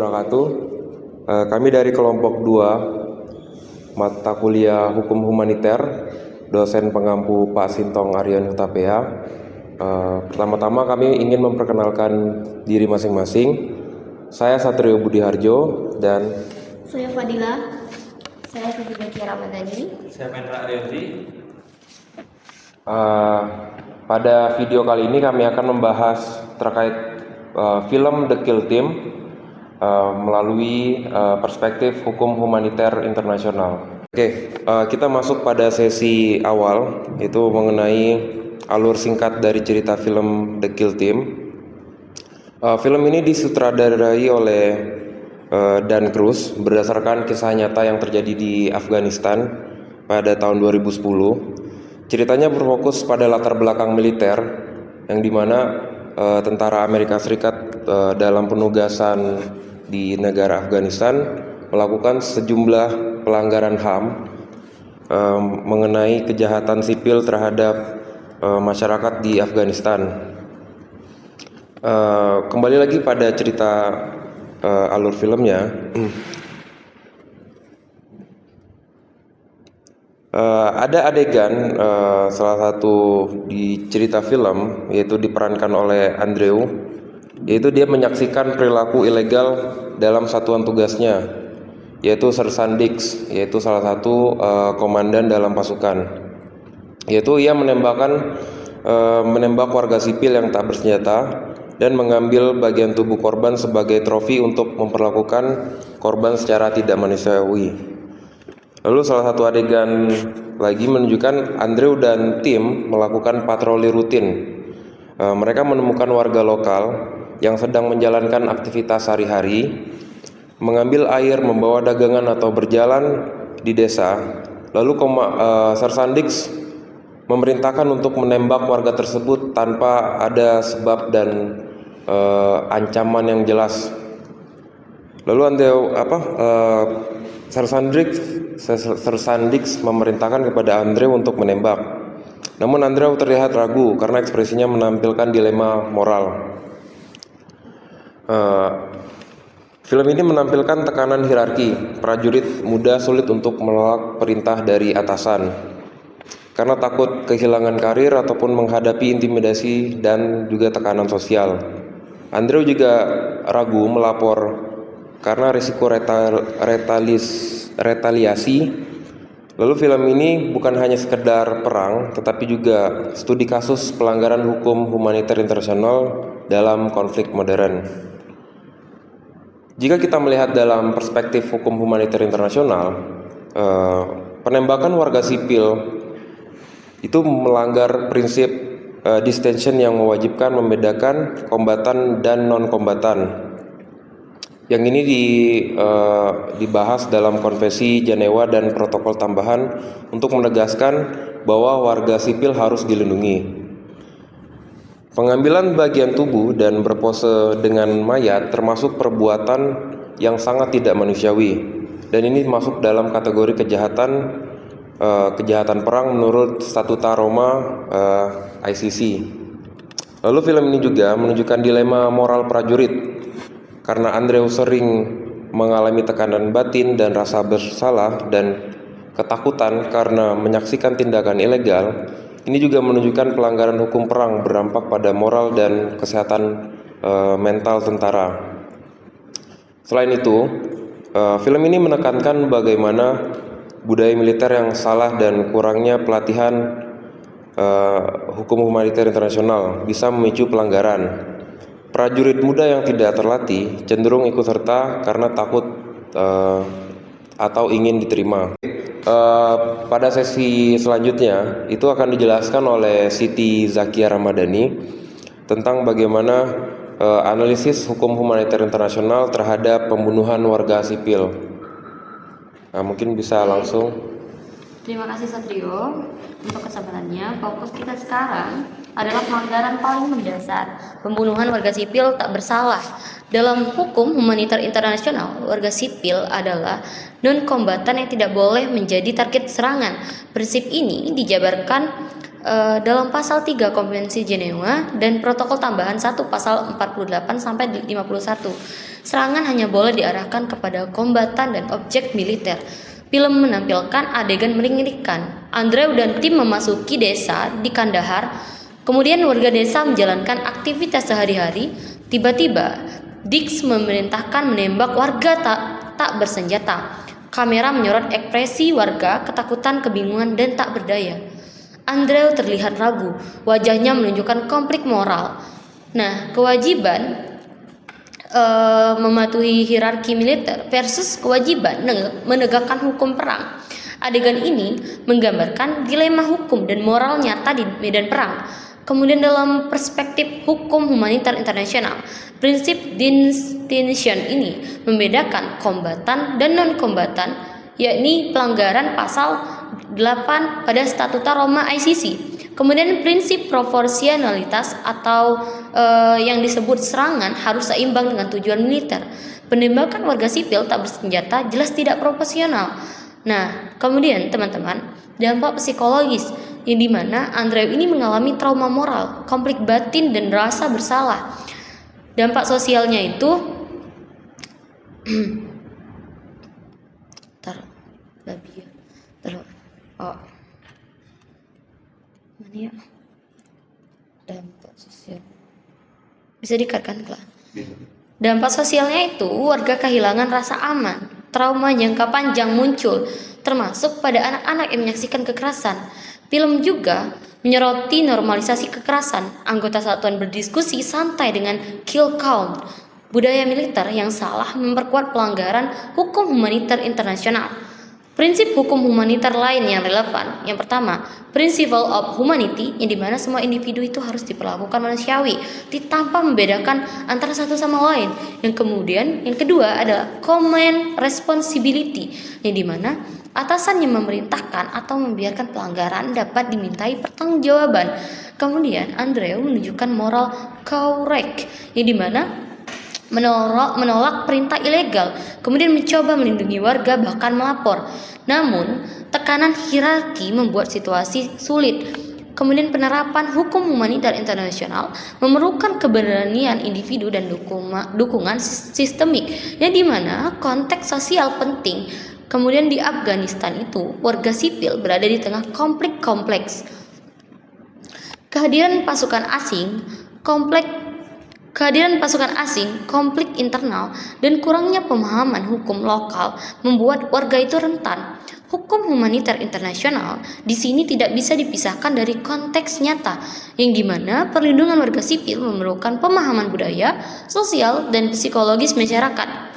wabarakatuh. Kami dari kelompok 2 mata kuliah Hukum Humaniter, dosen pengampu Pak Sintong Aryan Hutapea. Pertama-tama kami ingin memperkenalkan diri masing-masing. Saya Satrio Budi Harjo dan saya Fadila. Saya Siti Bakia Ramadhani. Saya Pendra Aryondi. Pada video kali ini kami akan membahas terkait film The Kill Team melalui perspektif hukum humaniter internasional. Oke, kita masuk pada sesi awal, yaitu mengenai alur singkat dari cerita film The Kill Team. Film ini disutradarai oleh Dan Cruz berdasarkan kisah nyata yang terjadi di Afghanistan pada tahun 2010. Ceritanya berfokus pada latar belakang militer, yang dimana tentara Amerika Serikat dalam penugasan di negara Afghanistan melakukan sejumlah pelanggaran HAM mengenai kejahatan sipil terhadap masyarakat di Afghanistan. Kembali lagi pada cerita alur filmnya. Ada adegan salah satu di cerita film, yaitu diperankan oleh Andrew, yaitu dia menyaksikan perilaku ilegal dalam satuan tugasnya, yaitu Sersan Dix, yaitu salah satu komandan dalam pasukan. Yaitu ia menembak warga sipil yang tak bersenjata dan mengambil bagian tubuh korban sebagai trofi untuk memperlakukan korban secara tidak manusiawi. Lalu salah satu adegan lagi menunjukkan Andrew dan tim melakukan patroli rutin. Mereka menemukan warga lokal yang sedang menjalankan aktivitas sehari-hari, mengambil air, membawa dagangan atau berjalan di desa. Lalu Sersan Dix memerintahkan untuk menembak warga tersebut tanpa ada sebab dan ancaman yang jelas. Lalu Sersan Dix memerintahkan kepada Andrew untuk menembak. Namun Andrew terlihat ragu karena ekspresinya menampilkan dilema moral. Film ini menampilkan tekanan hierarki. Prajurit muda sulit untuk menolak perintah dari atasan karena takut kehilangan karir ataupun menghadapi intimidasi dan juga tekanan sosial. Andrew juga ragu melapor karena risiko retaliasi. Lalu film ini bukan hanya sekedar perang, tetapi juga studi kasus pelanggaran hukum humaniter internasional dalam konflik modern. Jika kita melihat dalam perspektif hukum humaniter internasional, penembakan warga sipil itu melanggar prinsip distinction yang mewajibkan membedakan kombatan dan non-kombatan. Yang ini dibahas dalam Konvensi Jenewa dan protokol tambahan untuk menegaskan bahwa warga sipil harus dilindungi. Pengambilan bagian tubuh dan berpose dengan mayat termasuk perbuatan yang sangat tidak manusiawi, dan ini masuk dalam kategori kejahatan perang menurut Statuta Roma ICC. Lalu film ini juga menunjukkan dilema moral prajurit. Karena Andrew sering mengalami tekanan batin dan rasa bersalah dan ketakutan karena menyaksikan tindakan ilegal, ini juga menunjukkan pelanggaran hukum perang berdampak pada moral dan kesehatan mental tentara. Selain itu, film ini menekankan bagaimana budaya militer yang salah dan kurangnya pelatihan hukum humaniter internasional bisa memicu pelanggaran. Prajurit muda yang tidak terlatih cenderung ikut serta karena takut atau ingin diterima. Pada sesi selanjutnya itu akan dijelaskan oleh Siti Zakia Ramadhani tentang bagaimana analisis hukum humaniter internasional terhadap pembunuhan warga sipil. Mungkin bisa langsung. Terima kasih Satrio untuk kesabarannya. Fokus kita sekarang adalah pelanggaran paling mendasar, pembunuhan warga sipil tak bersalah. Dalam hukum humaniter internasional, warga sipil adalah non-kombatan yang tidak boleh menjadi target serangan. Prinsip ini dijabarkan dalam pasal 3 Konvensi Jenewa dan protokol tambahan 1 pasal 48 sampai 51. Serangan hanya boleh diarahkan kepada kombatan dan objek militer. Film menampilkan adegan mengerikan. Andrew dan tim memasuki desa di Kandahar. Kemudian warga desa menjalankan aktivitas sehari-hari. Tiba-tiba Dix memerintahkan menembak warga tak bersenjata. Kamera menyorot ekspresi warga, ketakutan, kebingungan, dan tak berdaya. Andrew terlihat ragu, wajahnya menunjukkan konflik moral. Nah, kewajiban mematuhi hierarki militer versus kewajiban menegakkan hukum perang. Adegan ini menggambarkan dilema hukum dan moral nyata di medan perang. Kemudian dalam perspektif hukum humanitar internasional, prinsip distinction ini membedakan kombatan dan non-kombatan, yakni pelanggaran pasal 8 pada Statuta Roma ICC. Kemudian prinsip proporsionalitas atau yang disebut serangan harus seimbang dengan tujuan militer. Penembakan warga sipil tak bersenjata jelas tidak proporsional. Nah, kemudian teman-teman, dampak psikologis yang dimana Andrew ini mengalami trauma moral, konflik batin dan rasa bersalah. Dampak sosialnya itu mana ya? Dampak sosial bisa dikatakan lah. Dampak sosialnya itu warga kehilangan rasa aman, trauma jangka panjang muncul, termasuk pada anak-anak yang menyaksikan kekerasan. Film juga menyoroti normalisasi kekerasan. Anggota satuan berdiskusi santai dengan kill count. Budaya militer yang salah memperkuat pelanggaran hukum humanitar internasional. Prinsip hukum humanitar lain yang relevan. Yang pertama, principle of humanity, yang dimana semua individu itu harus diperlakukan manusiawi, tanpa membedakan antara satu sama lain. Yang kedua adalah common responsibility, yang dimana atasan yang memerintahkan atau membiarkan pelanggaran dapat dimintai pertanggungjawaban. Kemudian Andrew menunjukkan moral correct, yang dimana menolak perintah ilegal, kemudian mencoba melindungi warga bahkan melapor. Namun, tekanan hierarki membuat situasi sulit. Kemudian penerapan hukum humanitar internasional memerlukan keberanian individu dan dukungan sistemik, yang dimana konteks sosial penting. Kemudian di Afghanistan itu, warga sipil berada di tengah konflik kompleks. Kehadiran pasukan asing, konflik internal, dan kurangnya pemahaman hukum lokal membuat warga itu rentan. Hukum humaniter internasional di sini tidak bisa dipisahkan dari konteks nyata, yang dimana perlindungan warga sipil memerlukan pemahaman budaya, sosial, dan psikologis masyarakat.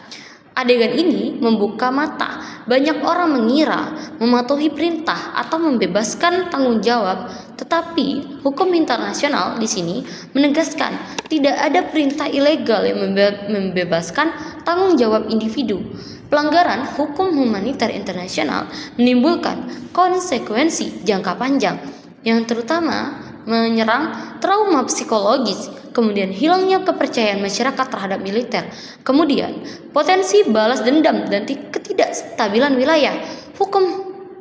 Adegan ini membuka mata. Banyak orang mengira mematuhi perintah atau membebaskan tanggung jawab, tetapi hukum internasional di sini menegaskan tidak ada perintah ilegal yang membebaskan tanggung jawab individu. Pelanggaran hukum humaniter internasional menimbulkan konsekuensi jangka panjang yang terutama menyerang trauma psikologis, kemudian hilangnya kepercayaan masyarakat terhadap militer, kemudian potensi balas dendam dan ketidakstabilan wilayah. Hukum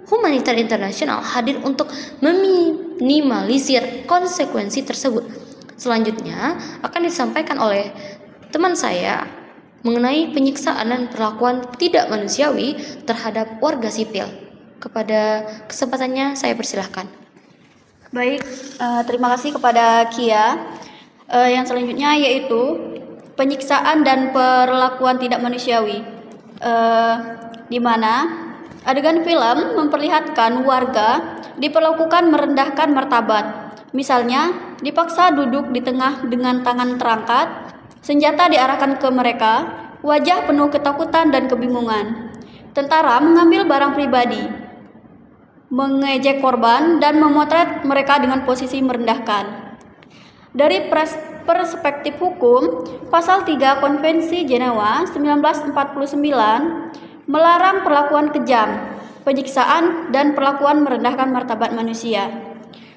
humaniter internasional hadir untuk meminimalisir konsekuensi tersebut. Selanjutnya akan disampaikan oleh teman saya mengenai penyiksaan dan perlakuan tidak manusiawi terhadap warga sipil. Kepada kesempatannya saya persilahkan. Baik, terima kasih kepada Kia. Yang selanjutnya yaitu penyiksaan dan perlakuan tidak manusiawi, di mana adegan film memperlihatkan warga diperlakukan merendahkan martabat. Misalnya, dipaksa duduk di tengah dengan tangan terangkat, senjata diarahkan ke mereka, wajah penuh ketakutan dan kebingungan. Tentara mengambil barang pribadi, mengejek korban, dan memotret mereka dengan posisi merendahkan. Dari perspektif hukum, Pasal 3 Konvensi Jenewa 1949 melarang perlakuan kejam, penyiksaan, dan perlakuan merendahkan martabat manusia.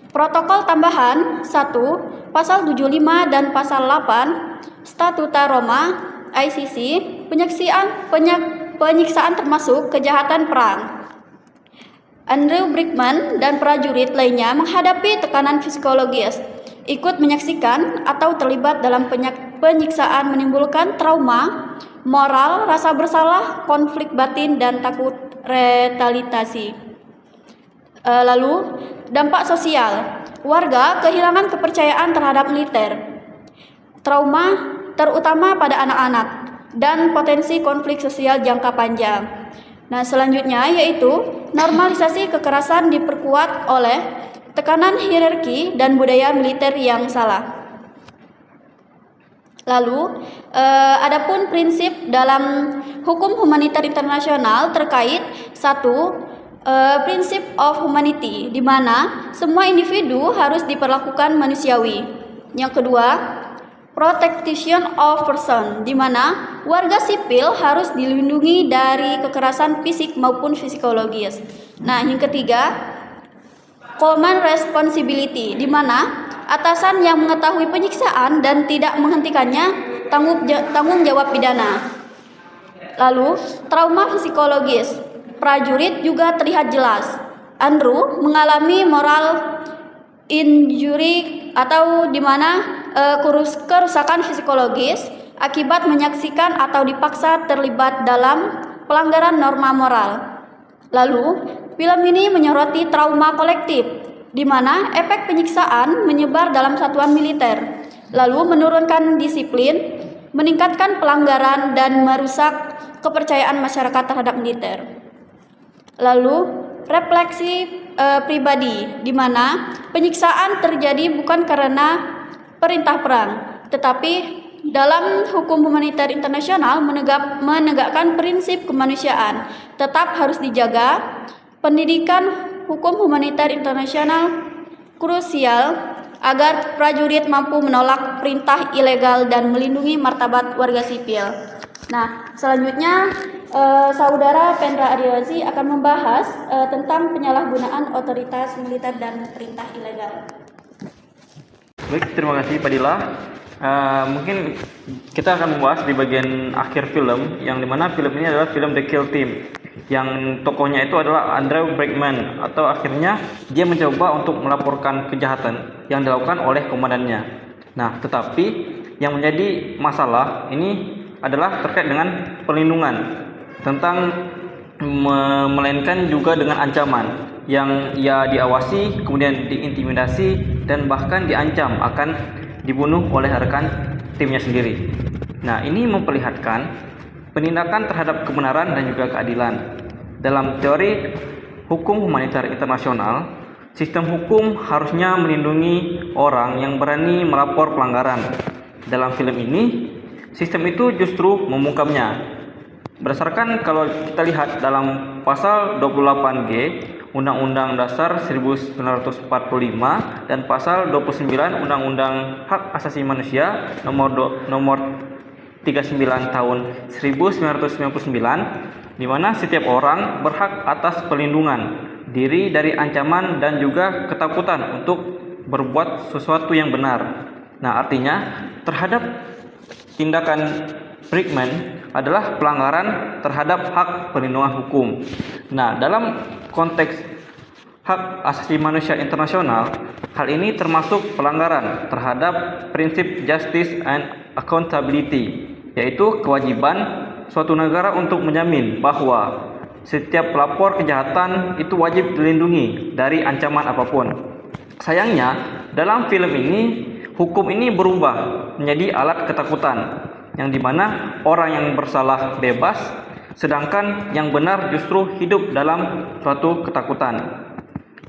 Protokol tambahan 1, Pasal 75 dan Pasal 8 Statuta Roma ICC, penyiksaan termasuk kejahatan perang. Andrew Brickman dan prajurit lainnya menghadapi tekanan psikologis, ikut menyaksikan atau terlibat dalam penyiksaan menimbulkan trauma, moral, rasa bersalah, konflik batin, dan takut retaliasi. Lalu, dampak sosial. Warga kehilangan kepercayaan terhadap militer, trauma terutama pada anak-anak, dan potensi konflik sosial jangka panjang. Nah, selanjutnya yaitu normalisasi kekerasan diperkuat oleh tekanan hierarki dan budaya militer yang salah. Lalu, adapun prinsip dalam hukum humaniter internasional terkait prinsip of humanity, di mana semua individu harus diperlakukan manusiawi. Yang kedua, protection of person, di mana warga sipil harus dilindungi dari kekerasan fisik maupun psikologis. Nah, yang ketiga, common responsibility, di mana atasan yang mengetahui penyiksaan dan tidak menghentikannya tanggung jawab pidana. Lalu, trauma psikologis. Prajurit juga terlihat jelas. Andrew mengalami moral injury atau di mana kerusakan psikologis akibat menyaksikan atau dipaksa terlibat dalam pelanggaran norma moral. Lalu, film ini menyoroti trauma kolektif, di mana efek penyiksaan menyebar dalam satuan militer, lalu menurunkan disiplin, meningkatkan pelanggaran, dan merusak kepercayaan masyarakat terhadap militer. Lalu, refleksi pribadi, di mana penyiksaan terjadi bukan karena perintah perang, tetapi dalam hukum humaniter internasional menegakkan prinsip kemanusiaan tetap harus dijaga. Pendidikan hukum humaniter internasional krusial agar prajurit mampu menolak perintah ilegal dan melindungi martabat warga sipil. Nah, selanjutnya Saudara Pendra Aryazi akan membahas tentang penyalahgunaan otoritas militer dan perintah ilegal. Baik, terima kasih Pak Dila. Mungkin kita akan membahas di bagian akhir film, yang dimana film ini adalah film The Kill Team, yang tokohnya itu adalah Andrew Brickman, atau akhirnya dia mencoba untuk melaporkan kejahatan yang dilakukan oleh komandannya. Nah, tetapi yang menjadi masalah ini adalah terkait dengan perlindungan, tentang melainkan juga dengan ancaman yang ia diawasi, kemudian diintimidasi, dan bahkan diancam akan dibunuh oleh rekan timnya sendiri. Nah, ini memperlihatkan penindakan terhadap kebenaran dan juga keadilan. Dalam teori hukum humaniter internasional, sistem hukum harusnya melindungi orang yang berani melapor pelanggaran. Dalam film ini, sistem itu justru membungkamnya. Berdasarkan kalau kita lihat dalam pasal 28G Undang-Undang Dasar 1945 dan pasal 29 Undang-Undang Hak Asasi Manusia nomor 39 tahun 1999, di mana setiap orang berhak atas perlindungan diri dari ancaman dan juga ketakutan untuk berbuat sesuatu yang benar. Nah, artinya terhadap tindakan Brickman adalah pelanggaran terhadap hak perlindungan hukum. Nah, dalam konteks hak asasi manusia internasional, hal ini termasuk pelanggaran terhadap prinsip justice and accountability, yaitu kewajiban suatu negara untuk menjamin bahwa setiap pelapor kejahatan itu wajib dilindungi dari ancaman apapun. Sayangnya, dalam film ini, hukum ini berubah menjadi alat ketakutan, yang dimana orang yang bersalah bebas, sedangkan yang benar justru hidup dalam suatu ketakutan.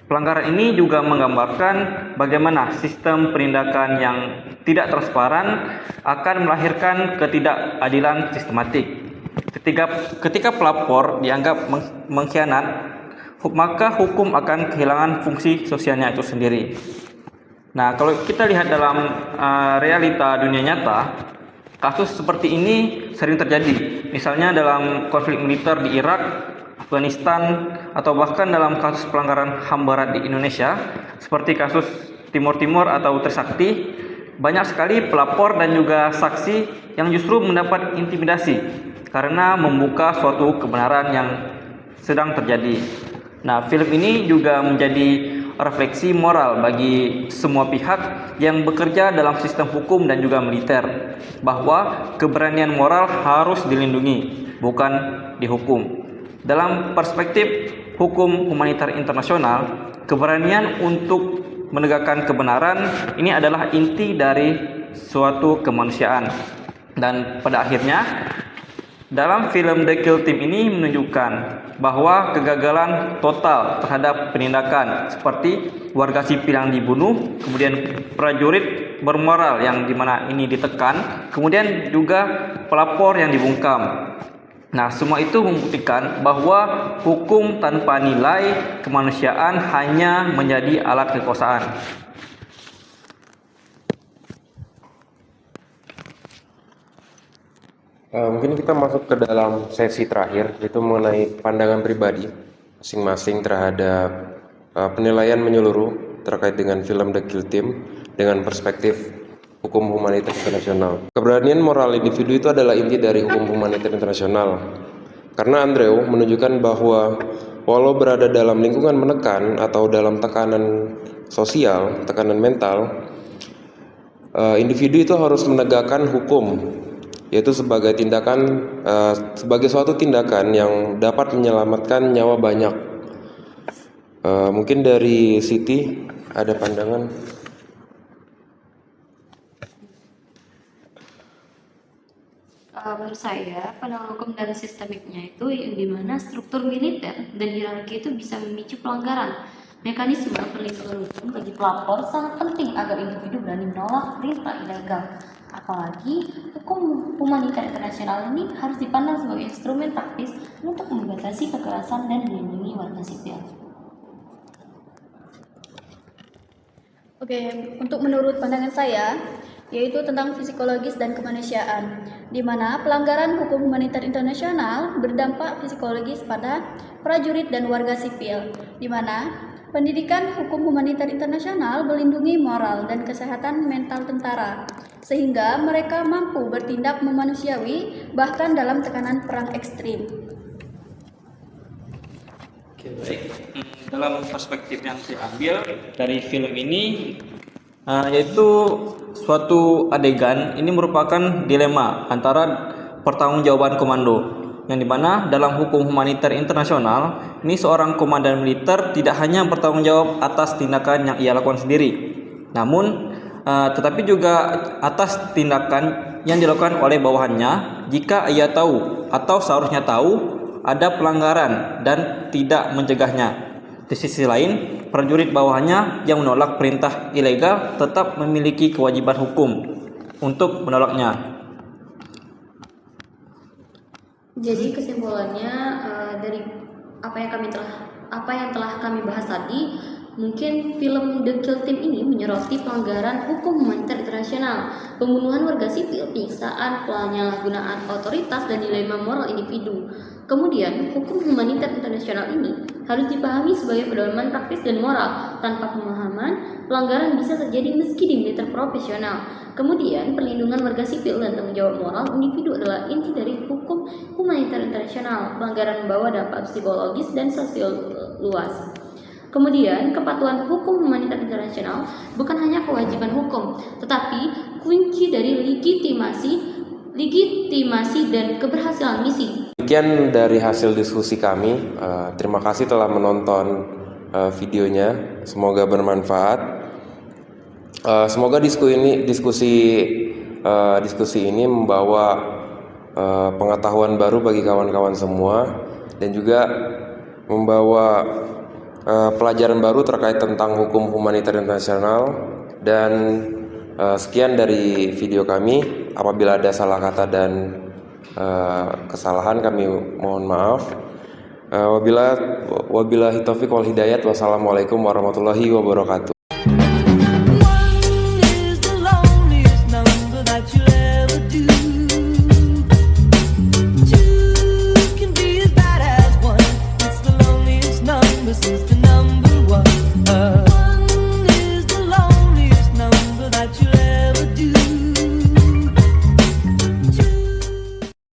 Pelanggaran ini juga menggambarkan bagaimana sistem penindakan yang tidak transparan akan melahirkan ketidakadilan sistematik. Ketika pelapor dianggap mengkhianat, maka hukum akan kehilangan fungsi sosialnya itu sendiri. Nah, kalau kita lihat dalam realita dunia nyata, kasus seperti ini sering terjadi, misalnya dalam konflik militer di Irak, Afghanistan, atau bahkan dalam kasus pelanggaran HAM berat di Indonesia, seperti kasus Timur Timur atau Trisakti. Banyak sekali pelapor dan juga saksi yang justru mendapat intimidasi karena membuka suatu kebenaran yang sedang terjadi. Nah, film ini juga menjadi refleksi moral bagi semua pihak yang bekerja dalam sistem hukum dan juga militer, bahwa keberanian moral harus dilindungi, bukan dihukum. Dalam perspektif hukum humanitar internasional, keberanian untuk menegakkan kebenaran ini adalah inti dari suatu kemanusiaan. Dan pada akhirnya, dalam film The Kill Team ini menunjukkan bahwa kegagalan total terhadap penindakan seperti warga sipil yang dibunuh, kemudian prajurit bermoral yang dimana ini ditekan, kemudian juga pelapor yang dibungkam. Nah, semua itu membuktikan bahwa hukum tanpa nilai kemanusiaan hanya menjadi alat kekuasaan. Mungkin kita masuk ke dalam sesi terakhir, yaitu mengenai pandangan pribadi masing-masing terhadap penilaian menyeluruh terkait dengan film The Kill Team dengan perspektif hukum humanitar internasional. Keberanian moral individu itu adalah inti dari hukum humanitar internasional. Karena Andrew menunjukkan bahwa walau berada dalam lingkungan menekan atau dalam tekanan sosial, tekanan mental, individu itu harus menegakkan hukum, yaitu sebagai sebagai suatu tindakan yang dapat menyelamatkan nyawa banyak. Mungkin dari Siti ada pandangan. Menurut saya, pandangan hukum dan sistemiknya itu yang dimana struktur militer dan hierarki itu bisa memicu pelanggaran. Mekanisme perlindungan hukum bagi pelapor sangat penting agar individu berani menolak perintah ilegal. Apalagi hukum humanitar internasional ini harus dipandang sebagai instrumen praktis untuk membatasi kekerasan dan melindungi warga sipil. Oke, untuk menurut pandangan saya, yaitu tentang psikologis dan kemanusiaan, di mana pelanggaran hukum humanitar internasional berdampak psikologis pada prajurit dan warga sipil, di mana pendidikan hukum humanitar internasional melindungi moral dan kesehatan mental tentara, sehingga mereka mampu bertindak memanusiawi bahkan dalam tekanan perang ekstrim. Oke, baik. Dalam perspektif yang saya ambil dari film ini, yaitu suatu adegan ini merupakan dilema antara pertanggungjawaban komando, yang dimana dalam hukum humanitar internasional ini seorang komandan militer tidak hanya bertanggung jawab atas tindakan yang ia lakukan sendiri, namun tetapi juga atas tindakan yang dilakukan oleh bawahannya jika ia tahu atau seharusnya tahu ada pelanggaran dan tidak mencegahnya. Di sisi lain, prajurit bawahannya yang menolak perintah ilegal tetap memiliki kewajiban hukum untuk menolaknya. Jadi kesimpulannya dari apa yang telah kami bahas tadi, mungkin film The Kill Team ini menyoroti pelanggaran hukum humanitar internasional, pembunuhan warga sipil, penyiksaan, penyalahgunaan otoritas, dan dilema moral individu. Kemudian, hukum humanitar internasional ini harus dipahami sebagai pedoman praktis dan moral. Tanpa pemahaman, pelanggaran bisa terjadi meski di militer profesional. Kemudian, perlindungan warga sipil dan tanggung jawab moral individu adalah inti dari hukum humanitar internasional. Pelanggaran membawa dampak psikologis dan sosial luas. Kemudian, kepatuhan hukum humanitar internasional bukan hanya kewajiban hukum, tetapi kunci dari legitimasi dan keberhasilan misi. Demikian dari hasil diskusi kami. Terima kasih telah menonton videonya. Semoga bermanfaat. Semoga diskusi ini membawa pengetahuan baru bagi kawan-kawan semua, dan juga membawa pelajaran baru terkait tentang hukum humanitar internasional. Dan sekian dari video kami. Apabila ada salah kata dan kesalahan, kami mohon maaf. Wabillahi taufiq wal hidayat. Wassalamualaikum warahmatullahi wabarakatuh.